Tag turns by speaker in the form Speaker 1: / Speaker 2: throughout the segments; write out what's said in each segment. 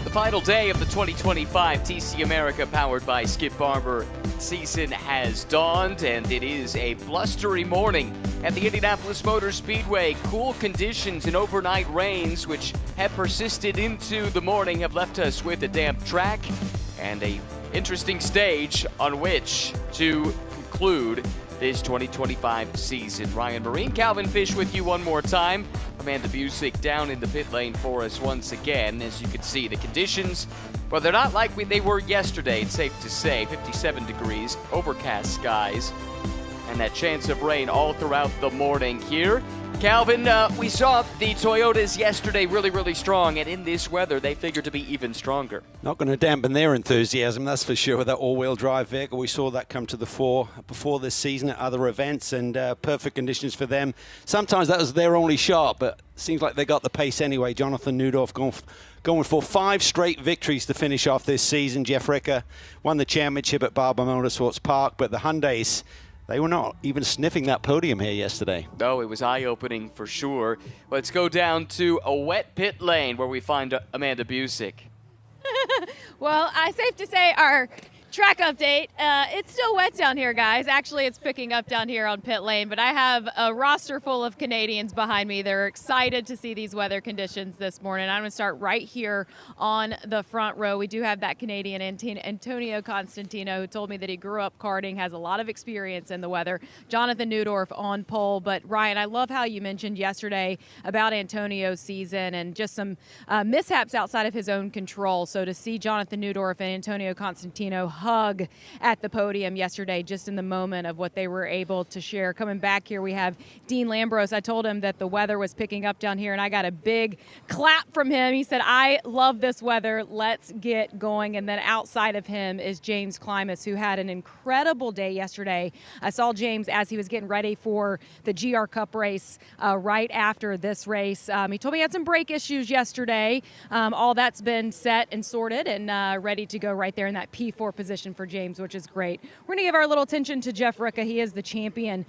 Speaker 1: The final day of the 2025 TC America powered by Skip Barber season has dawned, and it is a blustery morning at the Indianapolis Motor Speedway. Cool conditions and overnight rains, which have persisted into the morning, have left us with a damp track and a interesting stage on which to conclude this 2025 season. Ryan Marine, Calvin Fish with you one more time. Amanda Busick down in the pit lane for us once again. As you can see, the conditions, well, they're not like they were yesterday, it's safe to say. 57 degrees, overcast skies, and that chance of rain all throughout the morning here. Calvin, we saw the Toyotas yesterday really strong, and in this weather, they figured to be even stronger.
Speaker 2: Not going to dampen their enthusiasm, that's for sure, with that all-wheel drive vehicle. We saw that come to the fore before this season at other events, and perfect conditions for them. Sometimes that was their only shot, but it seems like they got the pace anyway. Jonathan Neudorf going for 5 straight victories to finish off this season. Jeff Ricker won the championship at Barber Motorsports Park, but the Hyundais, they were not even sniffing that podium here yesterday.
Speaker 1: No, it was eye-opening for sure. Let's go down to a wet pit lane where we find Amanda Busick.
Speaker 3: Well, safe to say our track update, it's still wet down here, guys. Actually, it's picking up down here on pit lane, but I have a roster full of Canadians behind me. They're excited to see these weather conditions this morning. I'm going to start right here on the front row. We do have that Canadian, Antonio Constantino, who told me that he grew up karting, has a lot of experience in the weather. Jonathan Neudorf on pole. But, Ryan, I love how you mentioned yesterday about Antonio's season and just some mishaps outside of his own control. So to see Jonathan Neudorf and Antonio Constantino hug at the podium yesterday, just in the moment of what they were able to share. Coming back here, we have Dean Lambros. I told him that the weather was picking up down here, and I got a big clap from him. He said, I love this weather. Let's get going. And then outside of him is James Klimas, who had an incredible day yesterday. I saw James as he was getting ready for the GR Cup race right after this race. He told me he had some brake issues yesterday. All that's been set and sorted and ready to go right there in that P4 position for James, which is great. We're going to give our little attention to Jeff Ricker. He is the champion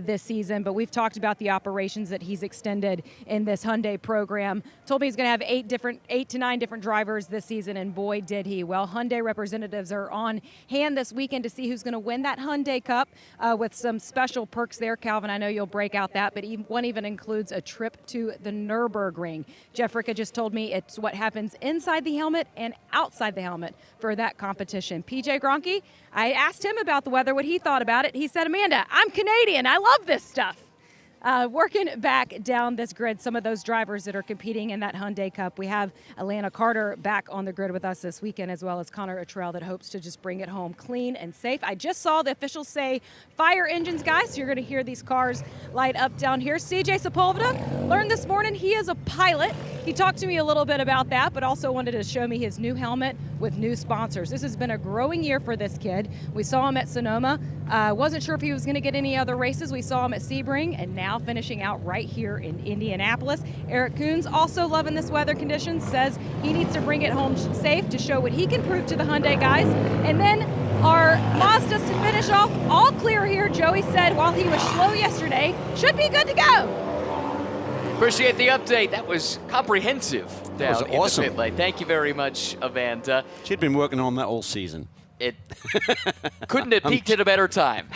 Speaker 3: this season, but we've talked about the operations that he's extended in this Hyundai program. Told me he's going to have 8 to 9 different drivers this season, and boy, did he. Well, Hyundai representatives are on hand this weekend to see who's going to win that Hyundai Cup with some special perks there. Calvin, I know you'll break out that, but one even includes a trip to the Nürburgring. Jeff Ricker just told me it's what happens inside the helmet and outside the helmet for that competition. PJ Gronke, I asked him about the weather, what he thought about it. He said, Amanda, I'm Canadian. I love this stuff. Working back down this grid, some of those drivers that are competing in that Hyundai Cup. We have Alana Carter back on the grid with us this weekend, as well as Connor Uttrell, that hopes to just bring it home clean and safe. I just saw the officials say fire engines, guys, so you're going to hear these cars light up down here. CJ Sepulveda learned this morning he is a pilot. He talked to me a little bit about that, but also wanted to show me his new helmet with new sponsors. This has been a growing year for this kid. We saw him at Sonoma. Wasn't sure if he was going to get any other races. We saw him at Sebring, and now finishing out right here in Indianapolis. Eric Coons also loving this weather conditions, says he needs to bring it home safe to show what he can prove to the Hyundai guys. And then our Mazdas to finish off, all clear here. Joey said while he was slow yesterday, should be good to go.
Speaker 1: Appreciate the update. That was comprehensive.
Speaker 2: That was awesome.
Speaker 1: In the pit lane. Thank you very much, Amanda.
Speaker 2: She'd been working on that all season.
Speaker 1: It couldn't have peaked at a better time.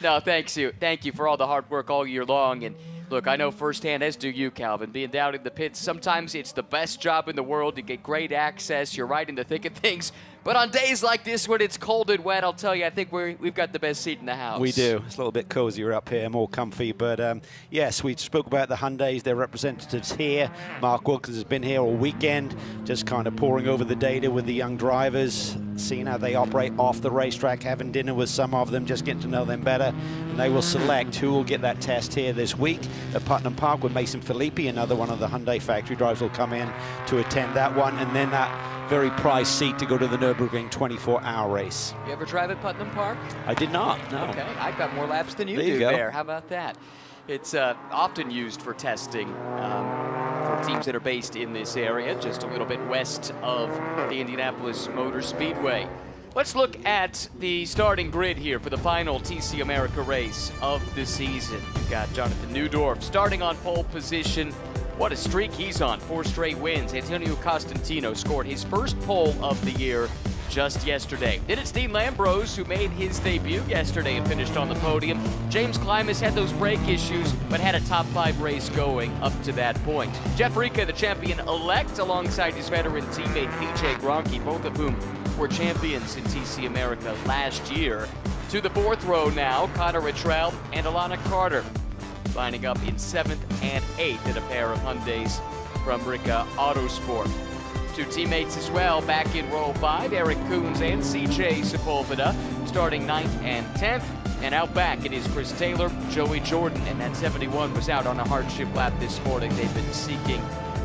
Speaker 1: No, thank you for all the hard work all year long. And look, I know firsthand, as do you, Calvin, being down in the pits, sometimes it's the best job in the world. You get great access. You're right in the thick of things. But on days like this when it's cold and wet, I'll tell you, I think we've got the best seat in the house.
Speaker 2: We do. It's a little bit cozier up here, more comfy. But, yes, we spoke about the Hyundais, their representatives here. Mark Wilkins has been here all weekend, just kind of poring over the data with the young drivers, seeing how they operate off the racetrack, having dinner with some of them, just getting to know them better. And they will select who will get that test here this week at Putnam Park with Mason Filippi. Another one of the Hyundai factory drivers will come in to attend that one. And then that very prized seat to go to the Nürburgring 24-hour race.
Speaker 1: You ever drive at Putnam Park?
Speaker 2: I did not, no.
Speaker 1: Okay, I've got more laps than you do there. How about that? It's often used for testing for teams that are based in this area, just a little bit west of the Indianapolis Motor Speedway. Let's look at the starting grid here for the final TC America race of the season. You've got Jonathan Neudorf starting on pole position. What a streak he's on. 4 straight wins. Antonio Costantino scored his first pole of the year just yesterday. Then it's Dean Lambrose who made his debut yesterday and finished on the podium. James Klimas had those brake issues, but had a top 5 race going up to that point. Jeff Rica, the champion-elect, alongside his veteran teammate PJ Gronke, both of whom were champions in TC America last year. To the 4th row now, Connor Rittrell and Alana Carter lining up in 7th and 8th in a pair of Hyundais from Rica Autosport. 2 teammates as well back in row 5, Eric Coons and CJ Sepulveda, starting 9th and 10th. And out back it is Chris Taylor, Joey Jordan, and that 71 was out on a hardship lap this morning. They've been seeking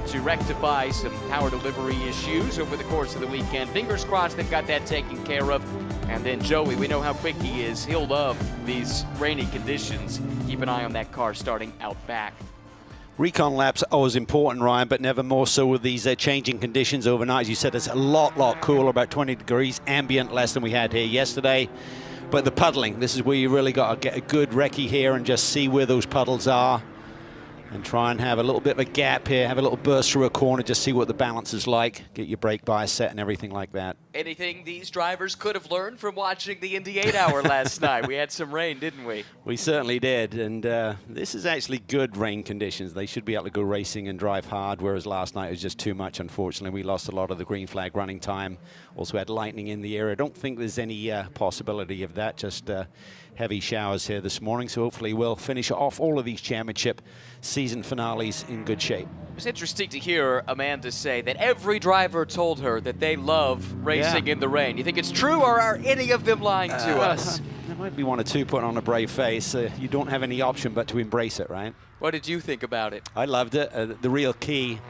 Speaker 1: to rectify some power delivery issues over the course of the weekend. Fingers crossed they've got that taken care of. And then Joey, we know how quick he is. He'll love these rainy conditions. Keep an eye on that car starting out back.
Speaker 2: Recon laps are always important, Ryan, but never more so with these changing conditions overnight. As you said, it's a lot cooler, about 20 degrees ambient, less than we had here yesterday. But the puddling, this is where you really got to get a good recce here and just see where those puddles are. And try and have a little bit of a gap here, have a little burst through a corner, just see what the balance is like, get your brake bias set and everything like that.
Speaker 1: Anything these drivers could have learned from watching the Indy 8 Hour last night? We had some rain, didn't we?
Speaker 2: We certainly did, and this is actually good rain conditions. They should be able to go racing and drive hard, whereas last night it was just too much, unfortunately. We lost a lot of the green flag running time. Also had lightning in the air. I don't think there's any possibility of that, just heavy showers here this morning, so hopefully we'll finish off all of these championship season finales in good shape.
Speaker 1: It was interesting to hear Amanda say that every driver told her that they love racing in the rain. You think it's true, or are any of them lying to us?
Speaker 2: There might be 1 or 2 putting on a brave face. You don't have any option but to embrace it, right?
Speaker 1: What did you think about it?
Speaker 2: I loved it. The real key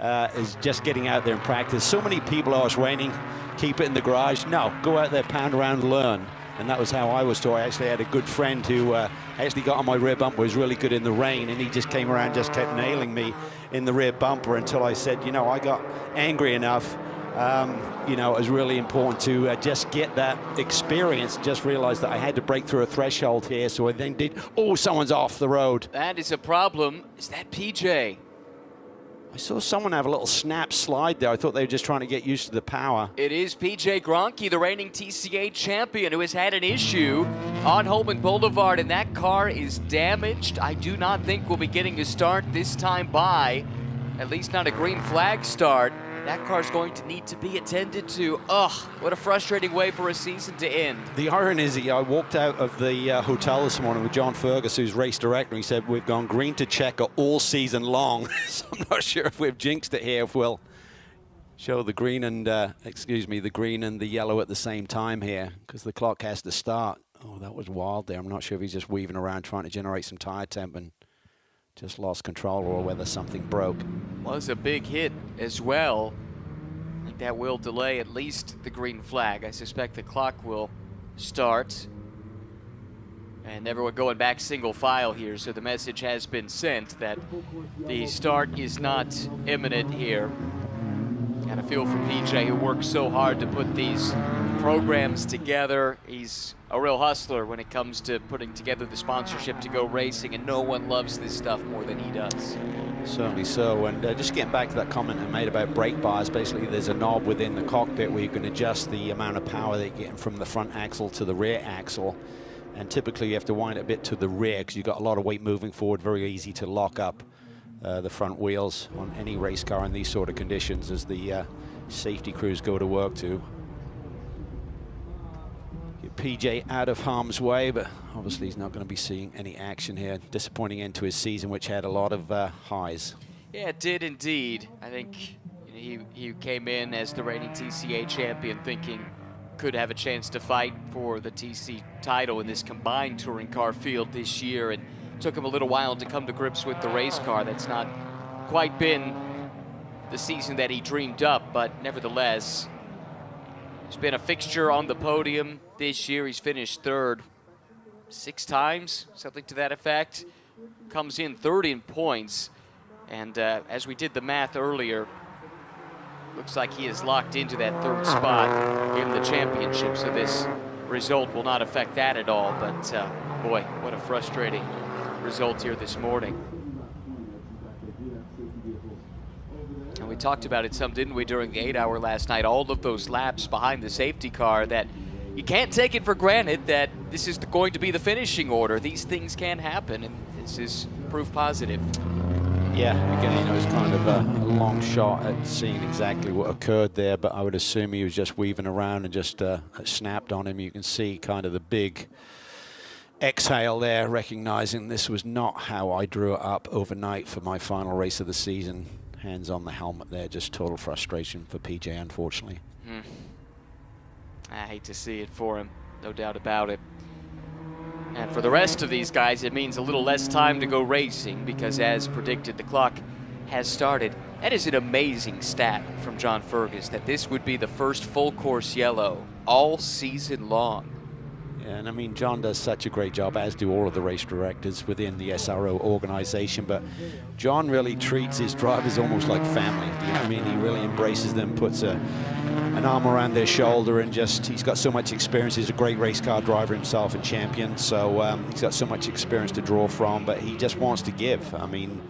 Speaker 2: is just getting out there and practice. So many people, oh, it's raining, keep it in the garage. No, go out there, pound around, learn. And that was how I was taught. I actually had a good friend who actually got on my rear bumper, was really good in the rain, and he just came around, just kept nailing me in the rear bumper until I said, you know, I got angry enough. You know, it was really important to just get that experience, just realize that I had to break through a threshold here. So I then did, oh, someone's off the road.
Speaker 1: That is a problem. Is that PJ?
Speaker 2: I saw someone have a little snap slide there. I thought they were just trying to get used to the power.
Speaker 1: It is PJ Gronke, the reigning TCA champion, who has had an issue on Holman Boulevard, and that car is damaged. I do not think we'll be getting a start this time by, at least not a green flag start. That car's going to need to be attended to. Ugh, what a frustrating way for a season to end.
Speaker 2: The irony is, I walked out of the hotel this morning with John Fergus, who's race director, and he said, we've gone green to checker all season long. So I'm not sure if we've jinxed it here, if we'll show the green and, the green and the yellow at the same time here, because the clock has to start. Oh, that was wild there. I'm not sure if he's just weaving around trying to generate some tire temp and just lost control, or whether something broke.
Speaker 1: Was a big hit as well. I think that will delay at least the green flag. I suspect the clock will start. And everyone going back single file here, so the message has been sent that the start is not imminent here. Got a feel for PJ, who works so hard to put these programs together. He's a real hustler when it comes to putting together the sponsorship to go racing, and no one loves this stuff more than he does.
Speaker 2: Certainly so. And just getting back to that comment I made about brake bars, basically there's a knob within the cockpit where you can adjust the amount of power that you're getting from the front axle to the rear axle. And typically you have to wind it a bit to the rear because you've got a lot of weight moving forward, very easy to lock up the front wheels on any race car in these sort of conditions as the safety crews go to work to get PJ out of harm's way, but obviously he's not going to be seeing any action here. Disappointing end to his season, which had a lot of highs.
Speaker 1: Yeah, it did indeed. I think he came in as the reigning TCA champion thinking could have a chance to fight for the TC title in this combined touring car field this year, and took him a little while to come to grips with the race car. That's not quite been the season that he dreamed up, but nevertheless, he's been a fixture on the podium this year. He's finished third 6 times, something to that effect. Comes in third in points, and as we did the math earlier, looks like he is locked into that 3rd spot in the championship, so this result will not affect that at all. But boy, what a frustrating result here this morning. talked about it some, didn't we, during the 8-hour last night? All of those laps behind the safety car, that you can't take it for granted that this is going to be the finishing order. These things can happen, and this is proof positive.
Speaker 2: Yeah, again, it was kind of a long shot at seeing exactly what occurred there, but I would assume he was just weaving around and just snapped on him. You can see kind of the big exhale there, recognizing this was not how I drew it up overnight for my final race of the season. Hands on the helmet there, just total frustration for PJ, unfortunately.
Speaker 1: I hate to see it for him, no doubt about it. And for the rest of these guys, it means a little less time to go racing, because as predicted, the clock has started. That is an amazing stat from John Fergus, that this would be the first full course yellow all season long.
Speaker 2: Yeah, and I mean, John does such a great job, as do all of the race directors within the SRO organization, but John really treats his drivers almost like family. You know what I mean? He really embraces them, puts an arm around their shoulder, and just, he's got so much experience. He's a great race car driver himself and champion, so he's got so much experience to draw from, but he just wants to give. I mean,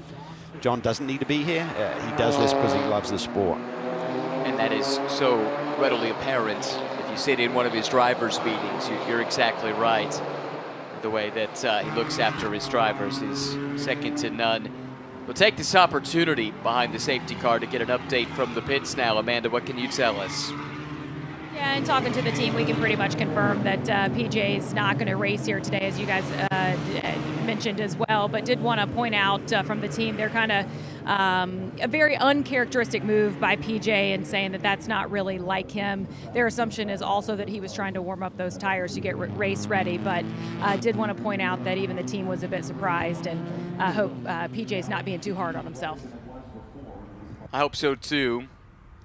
Speaker 2: John doesn't need to be here. He does this because he loves the sport.
Speaker 1: And that is so readily apparent. If you sit in one of his drivers' meetings, you're exactly right. The way that he looks after his drivers is second to none. We'll take this opportunity behind the safety car to get an update from the pits now. Amanda, what can you tell us?
Speaker 3: Yeah, and talking to the team, we can pretty much confirm that PJ is not going to race here today, as you guys mentioned as well. But did want to point out from the team, they're kind of a very uncharacteristic move by PJ in saying that that's not really like him. Their assumption is also that he was trying to warm up those tires to get race ready, but did want to point out that even the team was a bit surprised, and hope PJ's not being too hard on himself.
Speaker 1: I hope so too.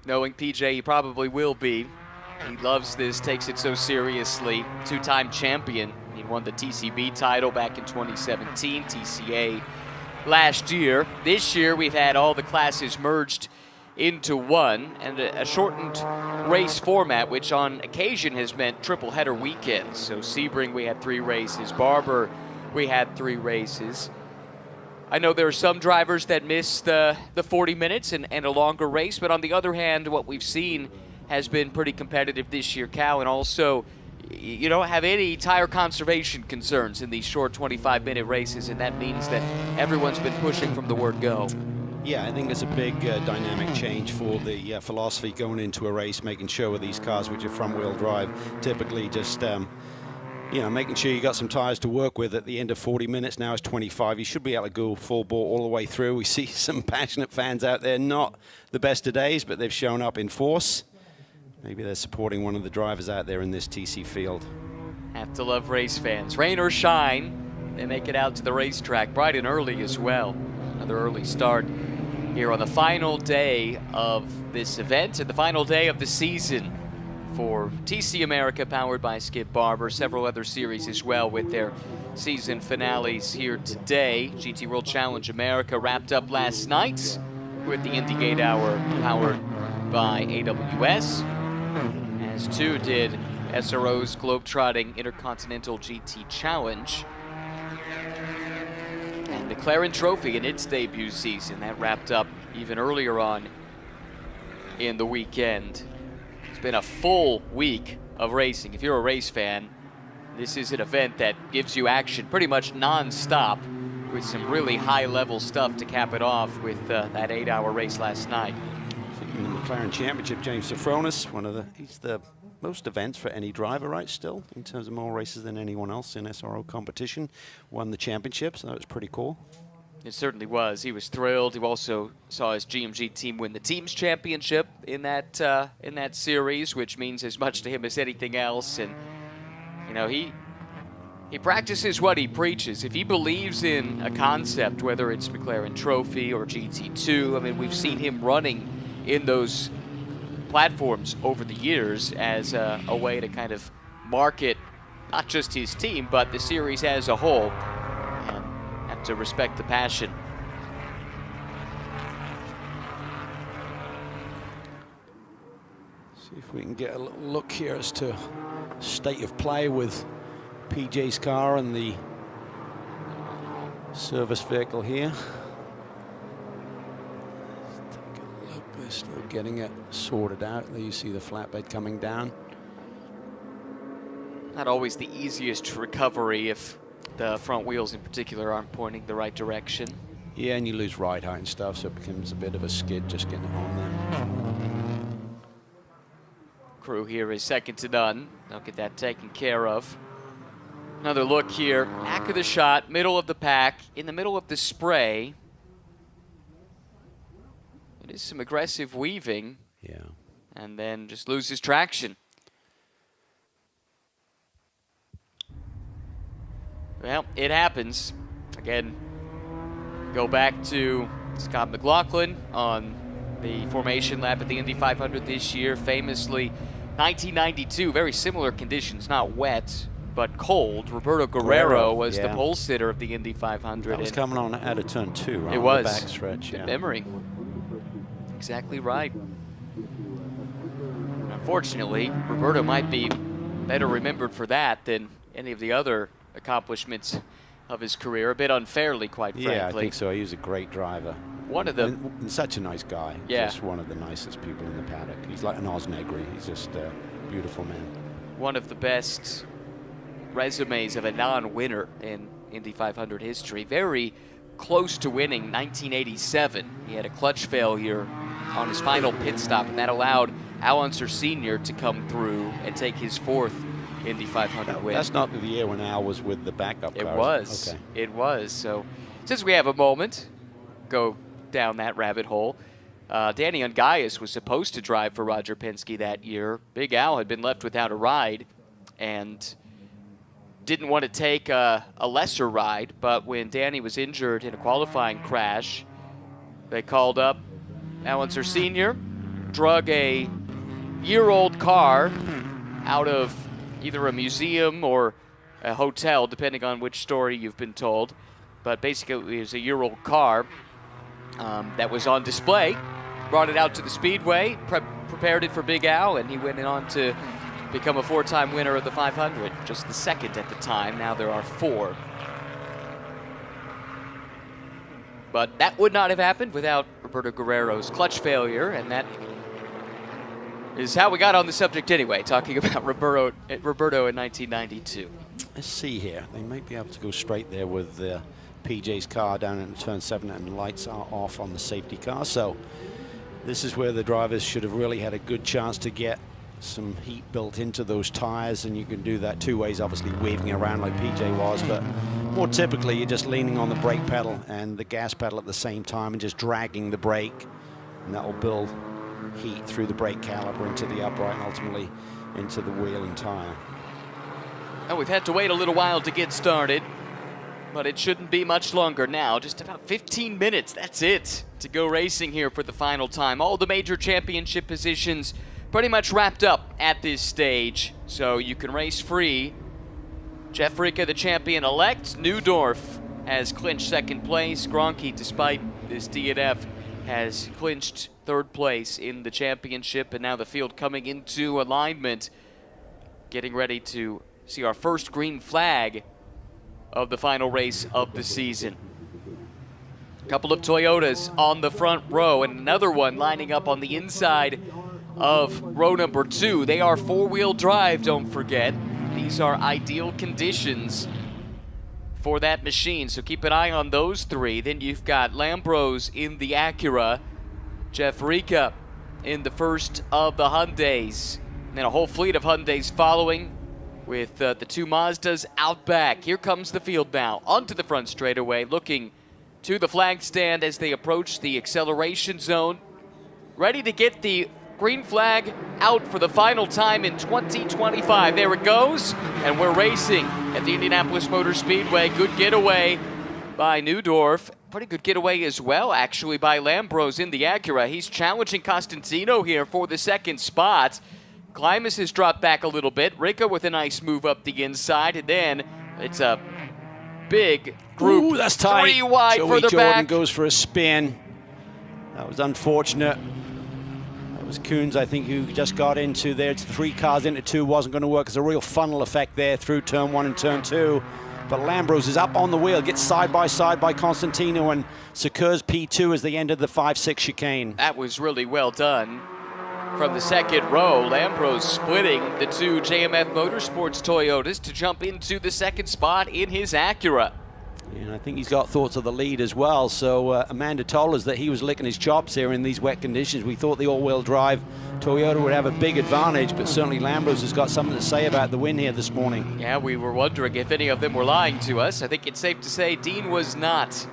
Speaker 1: Knowing PJ, he probably will be. He loves this, takes it so seriously. Two-time champion. He won the TCB title back in 2017, TCA last year. This year, we've had all the classes merged into one, and a shortened race format, which on occasion has meant triple header weekends. So Sebring, we had 3 races. Barber, we had 3 races. I know there are some drivers that miss the 40 minutes and a longer race, but on the other hand, what we've seen has been pretty competitive this year, Cal, and also you don't have any tire conservation concerns in these short 25-minute races, and that means that everyone's been pushing from the word go.
Speaker 2: Yeah, I think it's a big dynamic change for the philosophy going into a race, making sure with these cars which are front-wheel drive, typically just you know, making sure you got some tires to work with at the end of 40 minutes. Now it's 25. You should be able to go full bore all the way through. We see some passionate fans out there, not the best of days, but they've shown up in force. Maybe they're supporting one of the drivers out there in this TC field.
Speaker 1: Have to love race fans. Rain or shine, they make it out to the racetrack bright and early as well. Another early start here on the final day of this event and the final day of the season for TC America, powered by Skip Barber. Several other series as well with their season finales here today. GT World Challenge America wrapped up last night with the Indy 8-hour powered by AWS, as too did SRO's Globetrotting Intercontinental GT Challenge. And the McLaren Trophy in its debut season, that wrapped up even earlier on in the weekend. It's been a full week of racing. If you're a race fan, this is an event that gives you action pretty much non-stop, with some really high-level stuff to cap it off with that 8-hour race last night.
Speaker 2: In the McLaren Championship, James Safronis, he's the most events for any driver, right, still, in terms of more races than anyone else in SRO competition. Won the championship, so that was pretty cool.
Speaker 1: It certainly was. He was thrilled. He also saw his GMG team win the team's championship in that series, which means as much to him as anything else. And you know, he practices what he preaches. If he believes in a concept, whether it's McLaren Trophy or GT2, I mean, we've seen him running in those platforms over the years as a way to kind of market not just his team, but the series as a whole. And have to respect the passion.
Speaker 2: See if we can get a little look here as to state of play with PJ's car and the service vehicle here. Let's take a look this getting it sorted out. There you see the flatbed coming down.
Speaker 1: Not always the easiest recovery if the front wheels in particular aren't pointing the right direction.
Speaker 2: Yeah, and you lose ride height and stuff, so it becomes a bit of a skid just getting it on there.
Speaker 1: Crew here is second to none. They'll get that taken care of. Another look here, back of the shot, middle of the pack, in the middle of the spray. It is some aggressive weaving.
Speaker 2: Yeah.
Speaker 1: And then just loses traction. Well, it happens. Again, go back to Scott McLaughlin on the formation lap at the Indy 500 this year. Famously, 1992, very similar conditions, not wet, but cold. Roberto Guerrero was the pole sitter of the Indy 500.
Speaker 2: That was coming on out of turn 2, right?
Speaker 1: It was.
Speaker 2: On the back stretch,
Speaker 1: Good memory. Exactly right. Unfortunately, Roberto might be better remembered for that than any of the other accomplishments of his career, a bit unfairly, quite frankly.
Speaker 2: Yeah, I think so. He was a great driver.
Speaker 1: One of the...
Speaker 2: And such a nice guy.
Speaker 1: Yeah.
Speaker 2: Just one of the nicest people in the paddock. He's like an Oz Negri. He's just a beautiful man.
Speaker 1: One of the best resumes of a non-winner in Indy 500 history. Very close to winning 1987. He had a clutch failure on his final pit stop, and that allowed Al Unser Sr. to come through and take his 4th Indy 500 win.
Speaker 2: That's not the year when Al was with the backup
Speaker 1: It
Speaker 2: cars.
Speaker 1: was.
Speaker 2: Okay.
Speaker 1: It was. So since we have a moment, go down that rabbit hole. Danny Ungaius was supposed to drive for Roger Penske that year. Big Al had been left without a ride and didn't want to take a lesser ride, but when Danny was injured in a qualifying crash, they called up Al Unser Sr., drug a year-old car out of either a museum or a hotel, depending on which story you've been told. But basically, it was a year-old car that was on display. Brought it out to the Speedway, prepared it for Big Al, and he went on to become a 4-time winner of the 500. Just the second at the time. Now there are 4. But that would not have happened without Roberto Guerrero's clutch failure, and that is how we got on the subject anyway, talking about Roberto in 1992.
Speaker 2: Let's see here. They might be able to go straight there with PJ's car down into turn 7, and the lights are off on the safety car. So this is where the drivers should have really had a good chance to get some heat built into those tires, and you can do that 2 ways, obviously waving around like PJ was, but more typically you're just leaning on the brake pedal and the gas pedal at the same time and just dragging the brake, and that will build heat through the brake caliper into the upright and ultimately into the wheel and tire.
Speaker 1: Now we've had to wait a little while to get started, but it shouldn't be much longer now. Just about 15 minutes, that's it, to go racing here for the final time. All the major championship positions pretty much wrapped up at this stage, so you can race free. Jeff Rica, the champion-elect. Neudorf has clinched 2nd place. Gronke, despite this DNF, has clinched 3rd place in the championship, and now the field coming into alignment, getting ready to see our first green flag of the final race of the season. A couple of Toyotas on the front row, and another one lining up on the inside of row number 2. They are 4-wheel drive, don't forget. These are ideal conditions for that machine, so keep an eye on those 3. Then you've got Lambros in the Acura, Jeff Rica in the first of the Hyundais, and then a whole fleet of Hyundais following with the 2 Mazdas out back. Here comes the field now, onto the front straightaway, looking to the flag stand as they approach the acceleration zone, ready to get the green flag out for the final time in 2025. There it goes, and we're racing at the Indianapolis Motor Speedway. Good getaway by Neudorf. Pretty good getaway as well, actually, by Lambros in the Acura. He's challenging Costantino here for the 2nd spot. Klimas has dropped back a little bit. Rica with a nice move up the inside, and then it's a big group.
Speaker 2: Ooh, that's tight.
Speaker 1: 3 wide
Speaker 2: Joey
Speaker 1: further
Speaker 2: Jordan
Speaker 1: back.
Speaker 2: goes for a spin. That was unfortunate. That was Coons, I think, who just got into there. It's 3 cars into 2. Wasn't going to work. It's a real funnel effect there through turn 1 and turn 2. But Lambrose is up on the wheel, gets side by Constantino, and secures P2 as they enter the 5-6 chicane.
Speaker 1: That was really well done. From the second row, Lambrose splitting the two JMF Motorsports Toyotas to jump into the second spot in his Acura.
Speaker 2: And I think he's got thoughts of the lead as well. So Amanda told us that he was licking his chops here in these wet conditions. We thought the all-wheel drive Toyota would have a big advantage, but certainly Lambrose has got something to say about the win here this morning.
Speaker 1: Yeah, we were wondering if any of them were lying to us. I think it's safe to say Dean was not.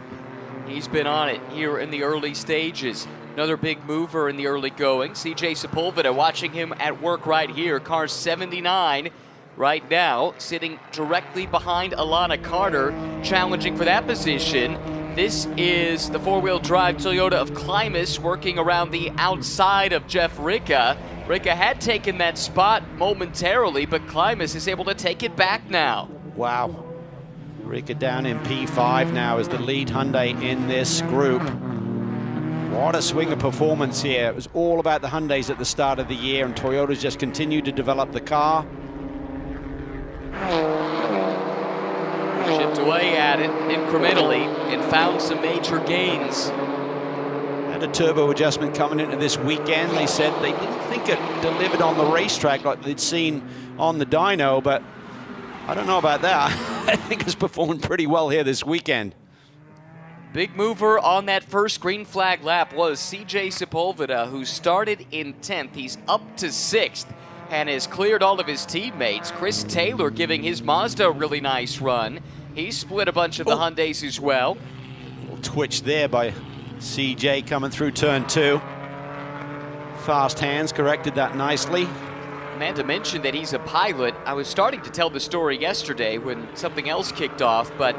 Speaker 1: He's been on it here in the early stages. Another big mover in the early going. CJ Sepulveda watching him at work right here. Car 79 right now, sitting directly behind Alana Carter, challenging for that position. This is the four-wheel drive Toyota of Klimas working around the outside of Jeff Ricca. Ricca had taken that spot momentarily, but Klimas is able to take it back now.
Speaker 2: Wow. Ricca down in P5 now as the lead Hyundai in this group. What a swing of performance here. It was all about the Hyundais at the start of the year, and Toyota's just continued to develop the car.
Speaker 1: Chipped away at it incrementally and found some major gains.
Speaker 2: Had a turbo adjustment coming into this weekend. They said they didn't think it delivered on the racetrack like they'd seen on the dyno, but I don't know about that. I think it's performed pretty well here this weekend.
Speaker 1: Big mover on that first green flag lap was CJ Sepulveda, who started in 10th. He's up to 6th and has cleared all of his teammates. Chris Taylor giving his Mazda a really nice run. He split a bunch of the Hyundais as well.
Speaker 2: Little twitch there by CJ coming through turn 2. Fast hands corrected that nicely.
Speaker 1: Amanda mentioned that he's a pilot. I was starting to tell the story yesterday when something else kicked off, but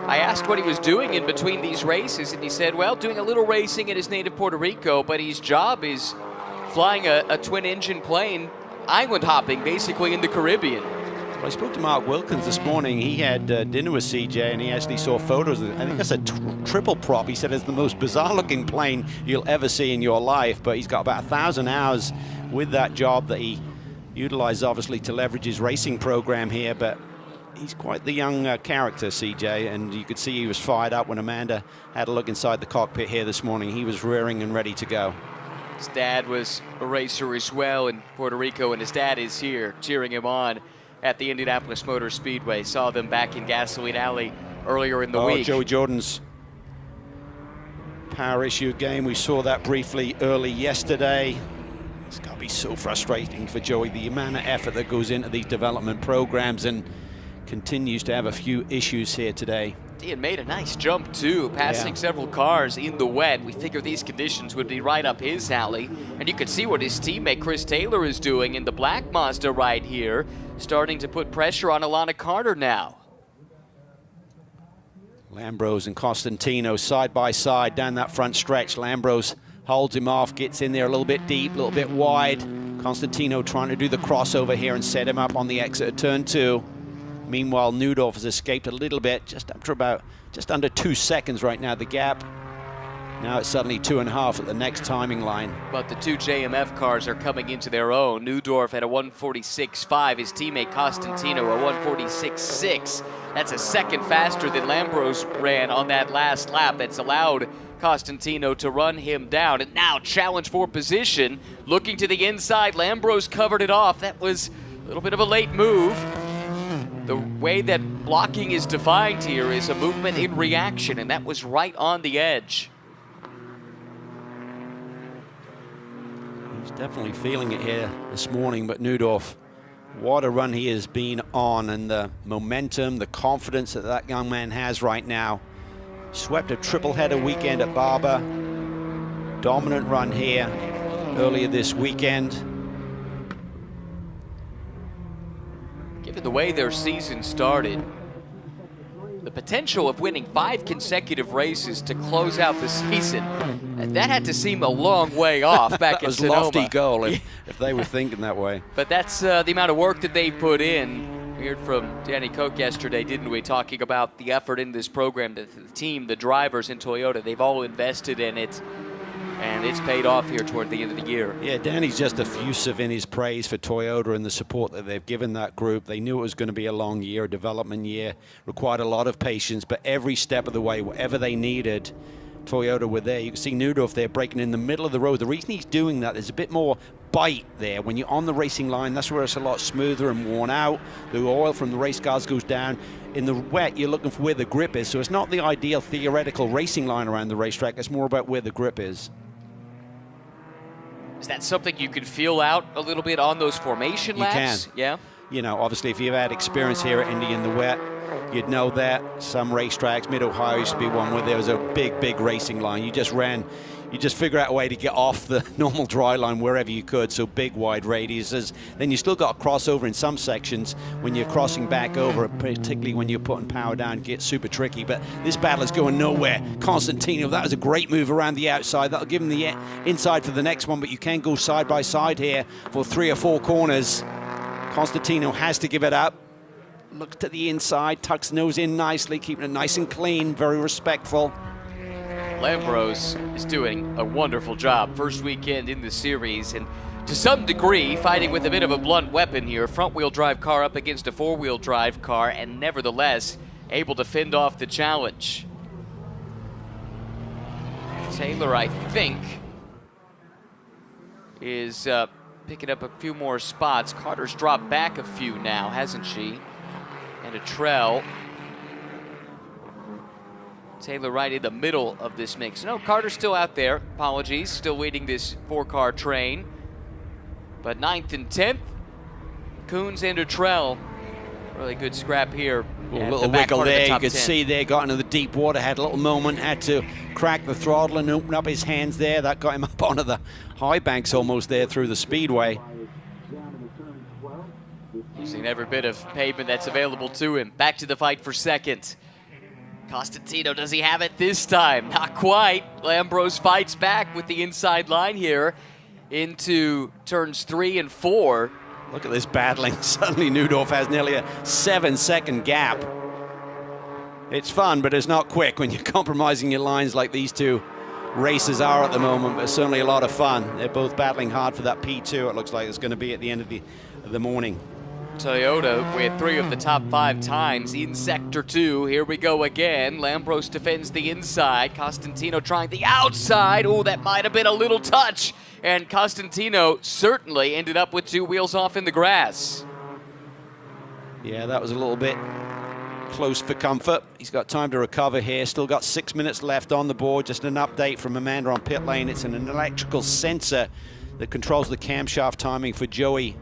Speaker 1: I asked what he was doing in between these races, and he said, well, doing a little racing in his native Puerto Rico, but his job is flying a twin-engine plane, island hopping basically in the Caribbean.
Speaker 2: Well, I spoke to Mark Wilkins this morning. He had dinner with CJ, and he actually saw photos. I think that's a triple prop. He said it's the most bizarre-looking plane you'll ever see in your life, but he's got about 1,000 hours with that job that he utilizes, obviously, to leverage his racing program here, but he's quite the young character, CJ, and you could see he was fired up when Amanda had a look inside the cockpit here this morning. He was rearing and ready to go.
Speaker 1: His dad was a racer as well in Puerto Rico, and his dad is here cheering him on at the Indianapolis Motor Speedway. Saw them back in Gasoline Alley earlier in the week.
Speaker 2: Joey Jordan's power issue game. We saw that briefly early yesterday. It's got to be so frustrating for Joey, the amount of effort that goes into these development programs, and continues to have a few issues here today.
Speaker 1: He had made a nice jump too, passing several cars in the wet. We figured these conditions would be right up his alley. And you can see what his teammate Chris Taylor is doing in the black Mazda right here, starting to put pressure on Alana Carter now.
Speaker 2: Lambrose and Constantino side by side down that front stretch. Lambrose holds him off, gets in there a little bit deep, a little bit wide. Constantino trying to do the crossover here and set him up on the exit of turn 2. Meanwhile, Neudorf has escaped a little bit, just under 2 seconds right now, the gap. Now it's suddenly 2.5 at the next timing line.
Speaker 1: But the two JMF cars are coming into their own. Neudorf at a 146.5, his teammate Constantino a 146.6. That's a second faster than Lambrose ran on that last lap. That's allowed Constantino to run him down. And now challenge for position. Looking to the inside, Lambrose covered it off. That was a little bit of a late move. The way that blocking is defined here is a movement in reaction, and that was right on the edge.
Speaker 2: He's definitely feeling it here this morning, but Neudorf, what a run he has been on, and the momentum, the confidence that that young man has right now. Swept a triple header weekend at Barber. Dominant run here earlier this weekend.
Speaker 1: Given the way their season started, the potential of winning 5 consecutive races to close out the season, that had to seem a long way off back in Sonoma.
Speaker 2: That was a lofty goal if they were thinking that way.
Speaker 1: But that's the amount of work that they put in. We heard from Danny Koch yesterday, didn't we, talking about the effort in this program, the team, the drivers in Toyota, they've all invested in it. and it's paid off here toward the end of the year.
Speaker 2: Yeah, Danny's just effusive in his praise for Toyota and the support that they've given that group. They knew it was going to be a long year, a development year, required a lot of patience, but every step of the way, whatever they needed, Toyota were there. You can see Nudorf there breaking in the middle of the road. The reason he's doing that, there's a bit more bite there. When you're on the racing line, that's where it's a lot smoother and worn out. The oil from the race cars goes down. In the wet, you're looking for where the grip is. So it's not the ideal theoretical racing line around the racetrack. It's more about where the grip is.
Speaker 1: Is that something you can feel out a little bit on those formation laps?
Speaker 2: You can.
Speaker 1: Yeah.
Speaker 2: You know, obviously, if you've had experience here at Indy in the wet, you'd know that. Some racetracks, Mid-Ohio used to be one where there was a big racing line. You just figure out a way to get off the normal dry line wherever you could, so big, wide radiuses. Then you still got a crossover in some sections when you're crossing back over, particularly when you're putting power down, it gets super tricky. But this battle is going nowhere. Constantino, that was a great move around the outside. That'll give him the inside for the next one, but you can go side by side here for 3 or 4 corners. Constantino has to give it up. Looks to the inside, tucks nose in nicely, keeping it nice and clean, very respectful.
Speaker 1: Lambros is doing a wonderful job. First weekend in the series, and to some degree fighting with a bit of a blunt weapon here. Front-wheel drive car up against a four-wheel drive car, and nevertheless able to fend off the challenge. Taylor, I think, is picking up a few more spots. Carter's dropped back a few now, hasn't she? And a Trell. Taylor right in the middle of this mix. No, Carter's still out there. Apologies, still waiting this 4-car train. But 9th and 10th, Coons and Trell. Really good scrap here.
Speaker 2: A little wiggle there, you could see there, got into the deep water, had a little moment, had to crack the throttle and open up his hands there. That got him up onto the high banks almost there through the speedway.
Speaker 1: Using every bit of pavement that's available to him. Back to the fight for second. Constantino, does he have it this time? Not quite. Lambros fights back with the inside line here into turns 3 and 4.
Speaker 2: Look at this battling. Suddenly Nudorf has nearly a 7-second gap. It's fun, but it's not quick when you're compromising your lines like these two racers are at the moment, but certainly a lot of fun. They're both battling hard for that P2, it looks like it's going to be at the end of the morning.
Speaker 1: Toyota with 3 of the top 5 times in Sector 2. Here we go again. Lambros defends the inside. Constantino trying the outside. Oh, that might have been a little touch. And Constantino certainly ended up with 2 wheels off in the grass.
Speaker 2: Yeah, that was a little bit close for comfort. He's got time to recover here. Still got 6 minutes left on the board. Just an update from Amanda on pit lane. It's an electrical sensor that controls the camshaft timing for Joey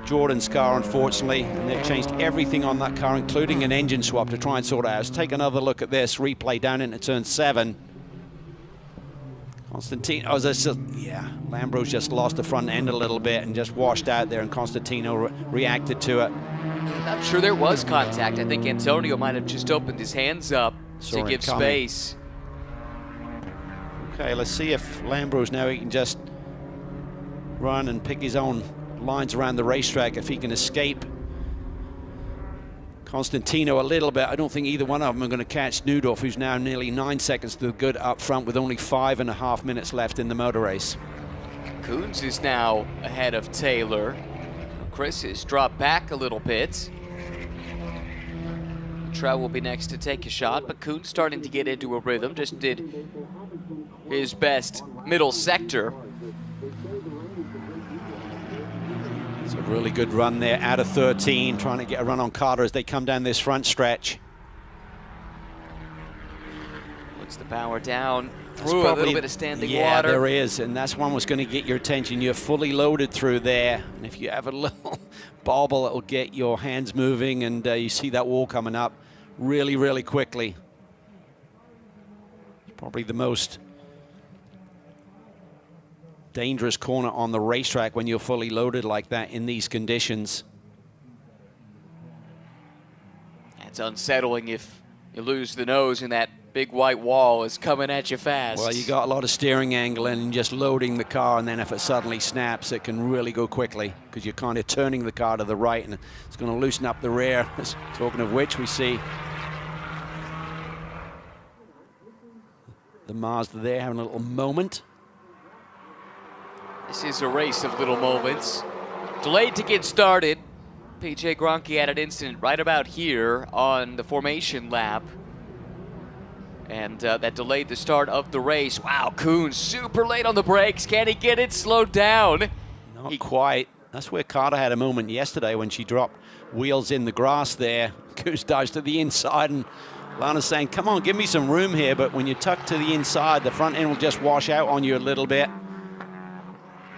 Speaker 2: Jordan's car, unfortunately, and they've changed everything on that car, including an engine swap, to try and sort it out. Let's take another look at this replay down into turn 7. Constantino, Lambros just lost the front end a little bit and just washed out there, and Constantino reacted to it.
Speaker 1: I'm sure there was contact. I think Antonio might have just opened his hands up to give space.
Speaker 2: Okay, let's see if Lambros now he can just run and pick his own lines around the racetrack, if he can escape Constantino a little bit. I don't think either one of them are going to catch Nudorf, who's now nearly 9 seconds to the good up front with only 5.5 minutes left in the motor race.
Speaker 1: Coons is now ahead of Taylor. Chris has dropped back a little bit. Trout will be next to take a shot, but Coons starting to get into a rhythm. Just did his best middle sector.
Speaker 2: It's a really good run there out of 13, trying to get a run on Carter as they come down this front stretch.
Speaker 1: Puts the power down through a little bit of standing water.
Speaker 2: Yeah, there is, and that's one was going to get your attention. You're fully loaded through there, and if you have a little bobble, it'll get your hands moving, and you see that wall coming up really, really quickly. It's probably the most dangerous corner on the racetrack when you're fully loaded like that in these conditions.
Speaker 1: It's unsettling if you lose the nose and that big white wall is coming at you fast.
Speaker 2: Well, you got a lot of steering angle and just loading the car, and then if it suddenly snaps, it can really go quickly because you're kind of turning the car to the right, and it's going to loosen up the rear. Talking of which, we see the Mazda there having a little moment.
Speaker 1: This is a race of little moments. Delayed to get started. PJ Gronke had an incident right about here on the formation lap. And that delayed the start of the race. Wow, Coons super late on the brakes. Can he get it slowed down?
Speaker 2: Not quite. That's where Carter had a moment yesterday when she dropped wheels in the grass there. Coons dives to the inside, and Lana's saying, come on, give me some room here. But when you tuck to the inside, the front end will just wash out on you a little bit.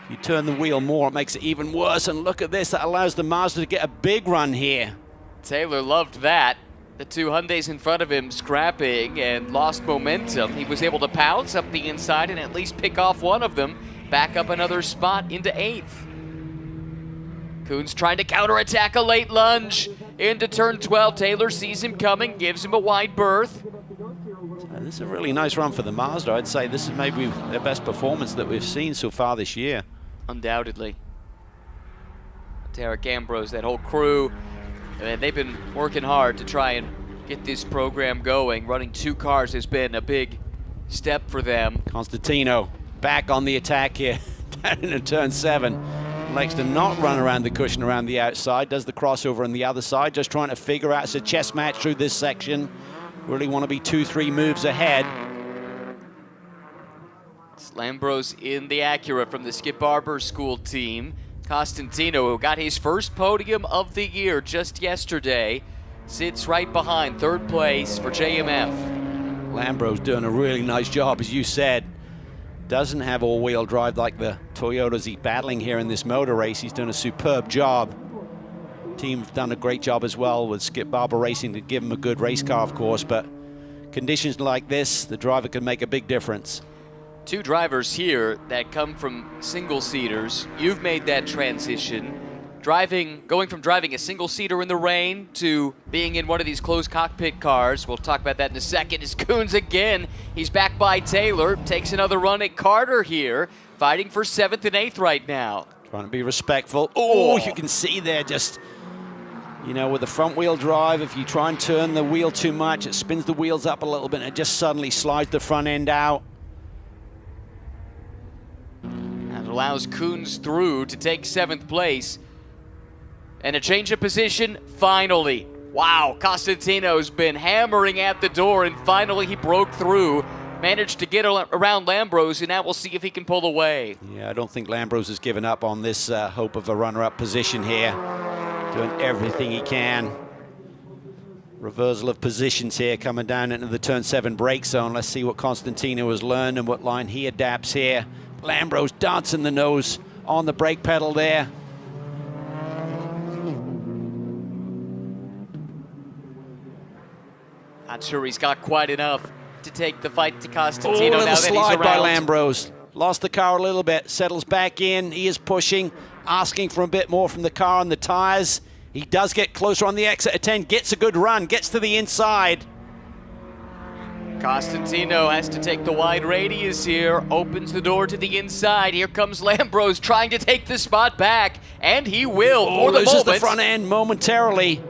Speaker 2: You turn the wheel more, it makes it even worse. And look at this, that allows the Mazda to get a big run here.
Speaker 1: Taylor loved that. The two Hyundais in front of him scrapping and lost momentum. He was able to pounce up the inside and at least pick off one of them. Back up another spot into 8th. Coons trying to counterattack a late lunge into turn 12. Taylor sees him coming, gives him a wide berth.
Speaker 2: This is a really nice run for the Mazda. I'd say this is maybe their best performance that we've seen so far this year.
Speaker 1: Undoubtedly. Tarek Ambrose, that whole crew, and they've been working hard to try and get this program going. Running 2 cars has been a big step for them.
Speaker 2: Constantino back on the attack here, down into turn 7. Likes to not run around the cushion around the outside, does the crossover on the other side, just trying to figure out, it's a chess match through this section. Really want to be 2-3 moves ahead.
Speaker 1: It's Lambros in the Acura from the Skip Barber school team. Costantino, who got his first podium of the year just yesterday, sits right behind 3rd place for JMF.
Speaker 2: Lambros doing a really nice job, as you said. Doesn't have all-wheel drive like the Toyotas he's battling here in this motor race. He's done a superb job. Team's done a great job as well with Skip Barber Racing to give him a good race car, of course, but conditions like this, the driver can make a big difference.
Speaker 1: 2 drivers here that come from single-seaters. You've made that transition. Going from driving a single-seater in the rain to being in one of these closed cockpit cars. We'll talk about that in a second. It's Coons again. He's back by Taylor. Takes another run at Carter here. Fighting for 7th and 8th right now.
Speaker 2: Trying to be respectful. Oh, you can see there just, you know, with the front wheel drive, if you try and turn the wheel too much, it spins the wheels up a little bit and it just suddenly slides the front end out.
Speaker 1: That allows Coons through to take 7th place. And a change of position, finally. Wow, Costantino's been hammering at the door, and finally he broke through. Managed to get around Lambros, and now we'll see if he can pull away.
Speaker 2: Yeah, I don't think Lambros has given up on this hope of a runner-up position here. Doing everything he can. Reversal of positions here, coming down into the turn 7 brake zone. Let's see what Costantino has learned and what line he adapts here. Lambros dancing the nose on the brake pedal there.
Speaker 1: Not sure he's got quite enough to take the fight to Costantino.
Speaker 2: Oh,
Speaker 1: now that
Speaker 2: slide
Speaker 1: he's
Speaker 2: by
Speaker 1: around.
Speaker 2: Lambros. Lost the car a little bit, settles back in. He is pushing, asking for a bit more from the car and the tires. He does get closer on the exit at 10, gets a good run, gets to the inside.
Speaker 1: Costantino has to take the wide radius here, opens the door to the inside. Here comes Lambros trying to take the spot back, and he will for the
Speaker 2: loses
Speaker 1: moment.
Speaker 2: the front end momentarily.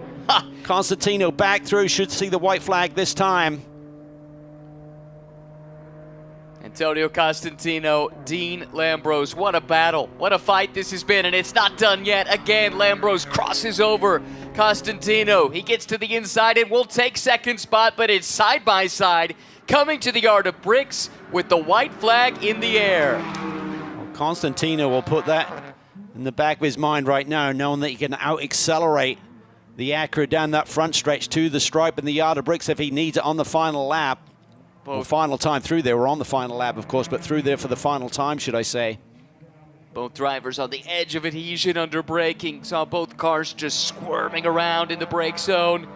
Speaker 2: Costantino back through, should see the white flag this time.
Speaker 1: Antonio Costantino, Dean Lambros, what a battle, what a fight this has been, and it's not done yet. Again, Lambros crosses over Costantino. He gets to the inside and will take 2nd spot, but it's side by side, coming to the yard of bricks with the white flag in the air.
Speaker 2: Well, Costantino will put that in the back of his mind right now, knowing that he can out-accelerate the Acura down that front stretch to the stripe and the yard of bricks if he needs it on the final lap. Well, final time through there. We're on the final lap, of course, but through there for the final time, should I say.
Speaker 1: Both drivers on the edge of adhesion under braking. Saw both cars just squirming around in the brake zone.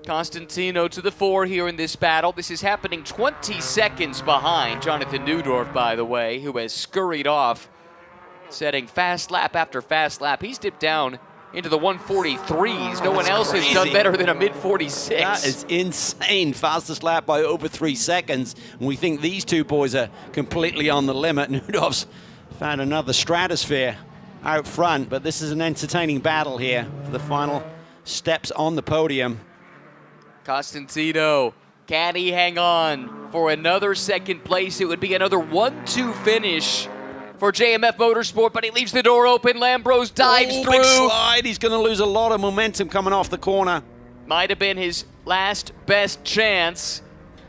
Speaker 1: Costantino to the 4 here in this battle. This is happening 20 seconds behind Jonathan Neudorf, by the way, who has scurried off, setting fast lap after fast lap. He's dipped down into the 143s. No one else has done better than a mid-46.
Speaker 2: That is insane. Fastest lap by over 3 seconds. And we think these two boys are completely on the limit. Neudorf's found another stratosphere out front, but this is an entertaining battle here for the final steps on the podium.
Speaker 1: Costantino, can he hang on for another 2nd place? It would be another 1-2 finish for JMF Motorsport, but he leaves the door open. Lambrose dives through.
Speaker 2: Big slide. He's going to lose a lot of momentum coming off the corner.
Speaker 1: Might have been his last best chance,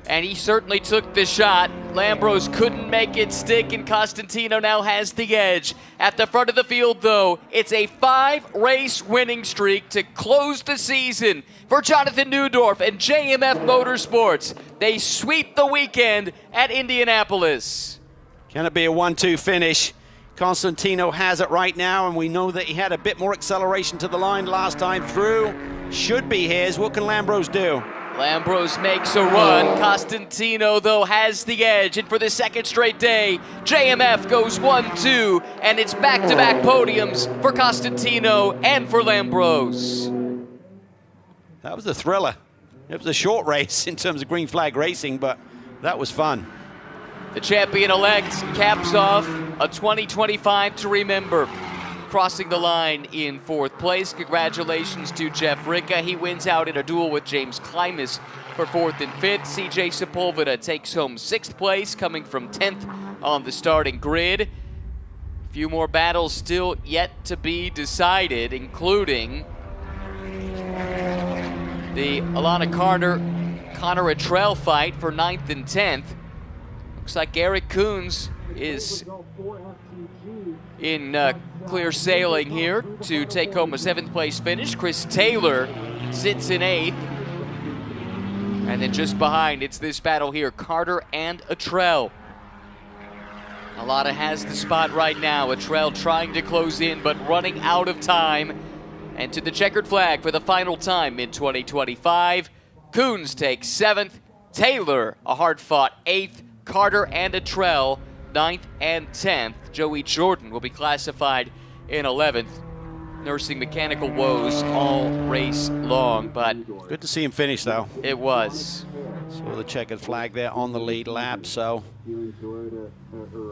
Speaker 1: and he certainly took the shot. Lambrose couldn't make it stick, and Costantino now has the edge. At the front of the field, though, it's a 5-race winning streak to close the season for Jonathan Neudorf and JMF Motorsports. They sweep the weekend at Indianapolis.
Speaker 2: Can it be a 1-2 finish? Costantino has it right now, and we know that he had a bit more acceleration to the line last time through. Should be his. What can Lambrose do?
Speaker 1: Lambrose makes a run. Costantino, though, has the edge. And for the second straight day, JMF goes 1-2. And it's back-to-back podiums for Costantino and for Lambrose.
Speaker 2: That was a thriller. It was a short race in terms of green flag racing, but that was fun.
Speaker 1: The champion-elect caps off a 2025 to remember. Crossing the line in 4th place. Congratulations to Jeff Ricca. He wins out in a duel with James Klimas for 4th and 5th. CJ Sepulveda takes home 6th place, coming from 10th on the starting grid. A few more battles still yet to be decided, including the Alana Connor Attrell fight for 9th and 10th. Looks like Eric Coons is in clear sailing here to take home a 7th place finish. Chris Taylor sits in 8th. And then just behind, it's this battle here, Carter and Attrell. Alana has the spot right now. Attrell trying to close in, but running out of time. And to the checkered flag for the final time in 2025. Coons takes 7th. Taylor, a hard-fought 8th. Carter and Attrell, 9th and 10th. Joey Jordan will be classified in 11th, nursing mechanical woes all race long, but
Speaker 2: good to see him finish, though.
Speaker 1: It was.
Speaker 2: So the checkered flag there on the lead lap, so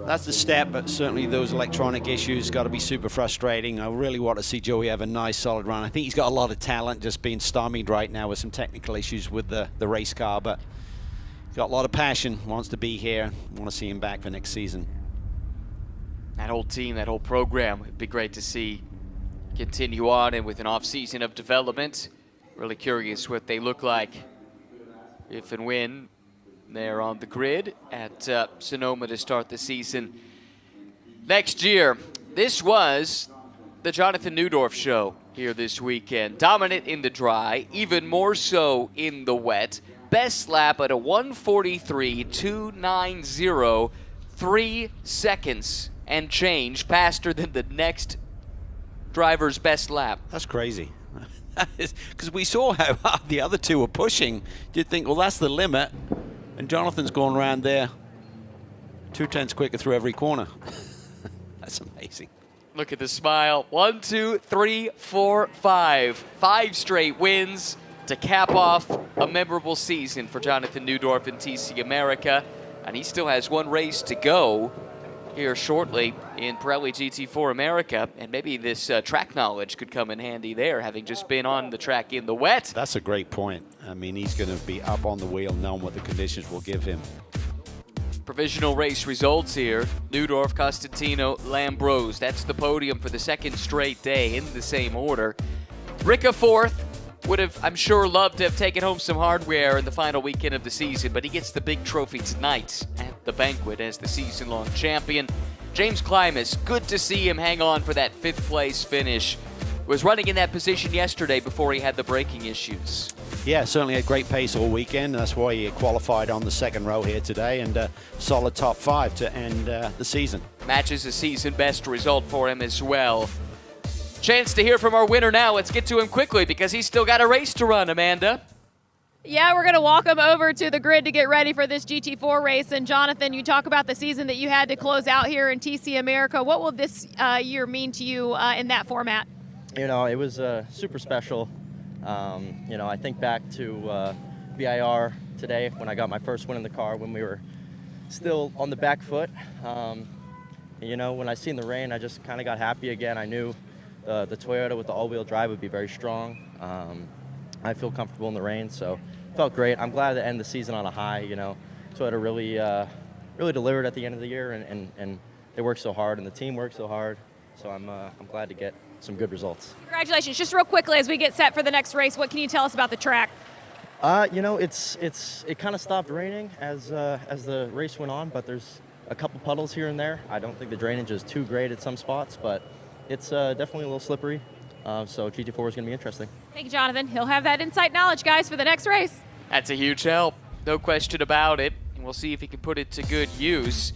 Speaker 2: that's the step, but certainly those electronic issues got to be super frustrating. I really want to see Joey have a nice, solid run. I think he's got a lot of talent, just being stymied right now with some technical issues with the race car, but he's got a lot of passion, wants to be here, want to see him back for next season.
Speaker 1: That whole team, that whole program, it'd be great to see continue on and with an off-season of development. Really curious what they look like if and when they're on the grid at Sonoma to start the season next year. This was the Jonathan Neudorf show here this weekend. Dominant in the dry, even more so in the wet. Best lap at a 1:43.290, 3 seconds and change faster than the next driver's best lap.
Speaker 2: That's crazy. Because we saw how hard the other two were pushing. You'd think, well, that's the limit. And Jonathan's going around there 2/10 quicker through every corner. That's amazing.
Speaker 1: Look at the smile. 1, 2, 3, 4, 5. 5 straight wins to cap off a memorable season for Jonathan Neudorf in TC America. And he still has 1 race to go here shortly in Pirelli GT4 America, and maybe this track knowledge could come in handy there, having just been on the track in the wet.
Speaker 2: That's a great point. I mean, he's going to be up on the wheel knowing what the conditions will give him.
Speaker 1: Provisional race results here. Neudorf, Costantino, Lambrose. That's the podium for the 2nd straight day in the same order. Ricca 4th. Would have, I'm sure, loved to have taken home some hardware in the final weekend of the season, but he gets the big trophy tonight at the banquet as the season-long champion. James Klimas, good to see him hang on for that 5th place finish. Was running in that position yesterday before he had the braking issues.
Speaker 2: Yeah, certainly a great pace all weekend. That's why he qualified on the 2nd row here today, and a solid top 5 to end the season.
Speaker 1: Matches a season best result for him as well. Chance to hear from our winner now. Let's get to him quickly because he's still got a race to run, Amanda.
Speaker 3: Yeah, we're going to walk him over to the grid to get ready for this GT4 race. And Jonathan, you talk about the season that you had to close out here in TC America. What will this year mean to you in that format?
Speaker 4: You know, it was super special. You know, I think back to VIR today when I got my first win in the car when we were still on the back foot. You know, when I seen the rain, I just kind of got happy again. I knew the Toyota with the all-wheel drive would be very strong. I feel comfortable in the rain, so felt great. I'm glad to end the season on a high. You know, Toyota really delivered at the end of the year, and they work so hard and the team works so hard. So I'm glad to get some good results.
Speaker 3: Congratulations. Just real quickly as we get set for the next race, what can you tell us about the track?
Speaker 4: You know, it kind of stopped raining as the race went on, but there's a couple puddles here and there. I don't think the drainage is too great at some spots, but it's definitely a little slippery. So GT4 is going to be interesting.
Speaker 3: Thank you, Jonathan. He'll have that inside knowledge, guys, for the next race.
Speaker 1: That's a huge help. No question about it. And we'll see if he can put it to good use.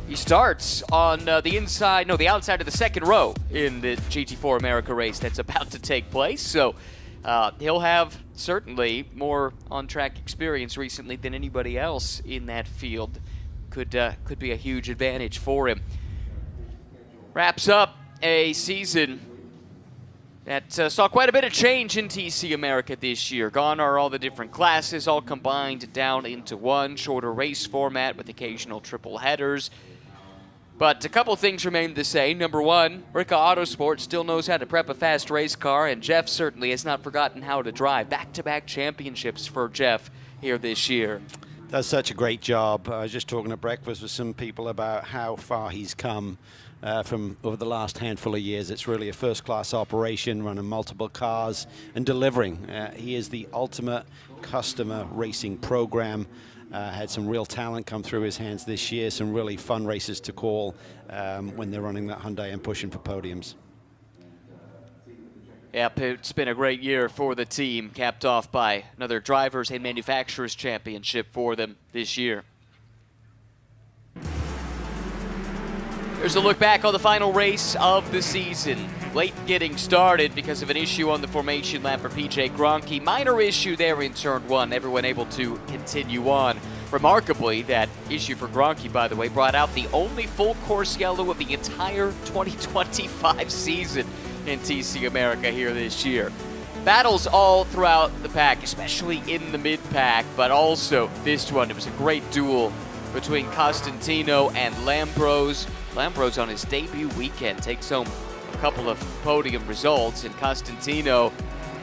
Speaker 1: He starts on the outside of the second row in the GT4 America race that's about to take place. So he'll have certainly more on-track experience recently than anybody else in that field. Could be a huge advantage for him. Wraps up a season that saw quite a bit of change in TC America this year. Gone are all the different classes, all combined down into one shorter race format with occasional triple headers. But a couple things remain the same. Number one, Ricca Autosport still knows how to prep a fast race car, and Jeff certainly has not forgotten how to drive. Back-to-back championships for Jeff here this year.
Speaker 2: Does such a great job. I was just talking at breakfast with some people about how far he's come from over the last handful of years. It's really a first-class operation, running multiple cars and delivering. He is the ultimate customer racing program. Had some real talent come through his hands this year, some really fun races to call when they're running that Hyundai and pushing for podiums.
Speaker 1: Yep, it's been a great year for the team, capped off by another Drivers' and Manufacturers' Championship for them this year. Here's a look back on the final race of the season. Late getting started because of an issue on the formation lap for PJ Gronke. Minor issue there in turn one, everyone able to continue on. Remarkably, that issue for Gronke, by the way, brought out the only full course yellow of the entire 2025 season in TC America here this year. Battles all throughout the pack, especially in the mid-pack, but also this one. It was a great duel between Costantino and Lambros. Lambros on his debut weekend takes home a couple of podium results, and Costantino,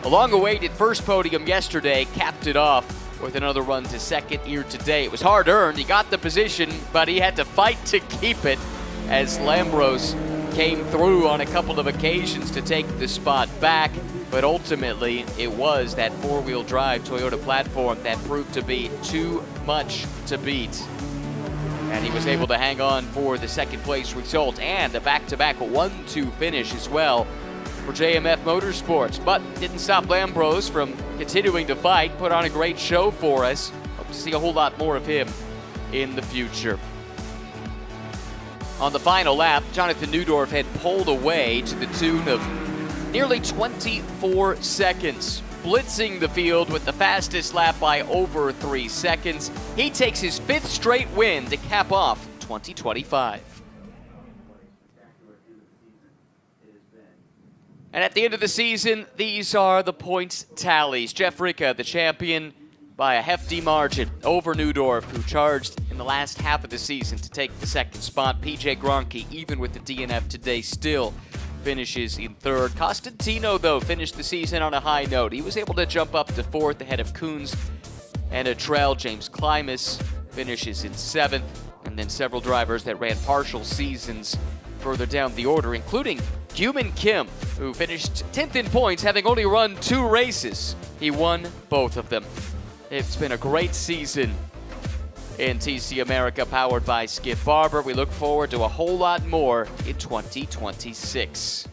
Speaker 1: a long-awaited first podium yesterday, capped it off with another run to second here today. It was hard-earned. He got the position, but he had to fight to keep it as Lambros came through on a couple of occasions to take the spot back, but ultimately it was that four-wheel drive Toyota platform that proved to be too much to beat. And he was able to hang on for the second place result and a back-to-back 1-2 finish as well for JMF Motorsports. But didn't stop Lambros from continuing to fight, put on a great show for us. Hope to see a whole lot more of him in the future. On the final lap, Jonathan Neudorf had pulled away to the tune of nearly 24 seconds. Blitzing the field with the fastest lap by over 3 seconds. He takes his 5th straight win to cap off 2025. And at the end of the season, these are the points tallies. Jeff Ricca, the champion, by a hefty margin over Neudorf, who charged in the last half of the season to take the second spot. PJ Gronke, even with the DNF today, still finishes in third. Costantino, though, finished the season on a high note. He was able to jump up to fourth ahead of Coons and Atrell. James Klimas finishes in seventh, and then several drivers that ran partial seasons further down the order, including Human Kim, who finished 10th in points, having only run 2 races. He won both of them. It's been a great season in TC America, powered by Skip Barber. We look forward to a whole lot more in 2026.